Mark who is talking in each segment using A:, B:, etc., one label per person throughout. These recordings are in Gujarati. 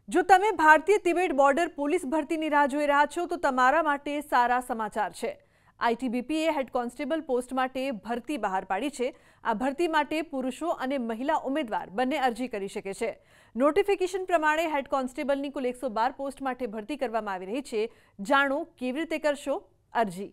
A: જો તમે ભારતીય તિબેટ બોર્ડર પોલીસ ભરતીની રાહ જોઈ રહ્યા છો તો તમારા માટે સારા સમાચાર છે। આઈટીબીપીએ હેડ કોન્સ્ટેબલ પોસ્ટ માટે ભરતી બહાર પાડી છે। આ ભરતી માટે પુરુષો અને મહિલા ઉમેદવાર બંને અરજી કરી શકે છે। નોટિફિકેશન પ્રમાણે હેડ કોન્સ્ટેબલની કુલ 112 પોસ્ટ માટે ભરતી કરવામાં આવી રહી છે। જાણો કેવી રીતે કરશો અરજી।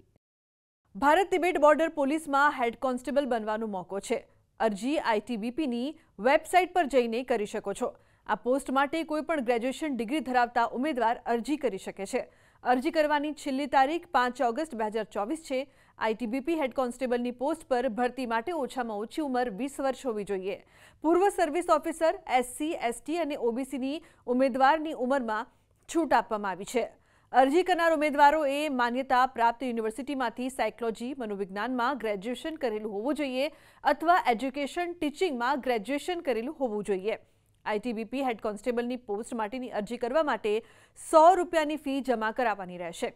A: ભારત તિબેટ બોર્ડર પોલીસમાં હેડ કોન્સ્ટેબલ બનવાનો મોકો છે। અરજી આઈટીબીપીની વેબસાઇટ પર જઈને કરી શકો છો। આ પોસ્ટ માટે કોઈપણ ગ્રેજ્યુએશન ડિગ્રી ધરાવતા ઉમેદવાર અરજી કરી શકે છે। અરજી કરવાની છેલ્લી તારીખ 5 ઓગસ્ટ 2024 છે। આઈટીબીપી હેડ કોન્સ્ટેબલની પોસ્ટ પર ભરતી માટે ઓછામાં ઓછી ઉંમર 20 વર્ષ હોવી જોઈએ। પૂર્વ સર્વિસ ઓફિસર, એસસી, એસટી અને ઓબીસીની ઉમેદવારની ઉંમરમાં છૂટ આપવામાં આવી છે। અરજી કરનાર ઉમેદવારોએ માન્યતા પ્રાપ્ત યુનિવર્સિટીમાંથી સાયકોલોજી, મનોવિજ્ઞાનમાં ગ્રેજ્યુએશન કરેલું હોવું જોઈએ અથવા એજ્યુકેશન ટીચિંગમાં ગ્રેજ્યુએશન કરેલું હોવું જોઈએ। આઈટીબીપી હેડ કોન્સ્ટેબલની પોસ્ટ માટેની અરજી કરવા માટે 100 રૂપિયાની ફી જમા કરાવવાની રહેશે।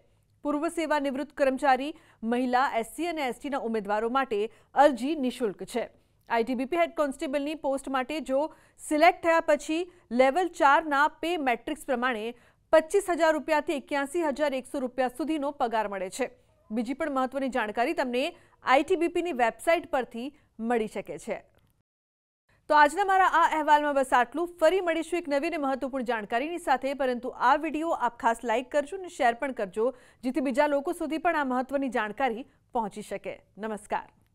A: પૂર્વ સેવા નિવૃત્ત કર્મચારી, મહિલા, એસસી અને એસટીના ઉમેદવારો માટે અરજી નિઃશુલ્ક છે। આઈટીબીપી હેડ કોન્સ્ટેબલની પોસ્ટ માટે જો સિલેક્ટ થયા પછી લેવલ 4ના પે મેટ્રિક્સ પ્રમાણે 25,000 રૂપિયાથી 81,100 રૂપિયા સુધીનો પગાર મળે છે। બીજી પણ મહત્વની જાણકારી તમને આઈટીબીપીની વેબસાઇટ પરથી મળી શકે છે। તો આજના મારા આ અહેવાલમાં બસ આટલું। ફરી મળીશું એક નવી અને મહત્વપૂર્ણ જાણકારીની સાથે, પરંતુ આ વિડીયો આપ ખાસ લાઇક કરજો અને શેર પણ કરજો, જેથી બીજા લોકો સુધી પણ આ મહત્વની જાણકારી પહોંચી શકે। નમસ્કાર।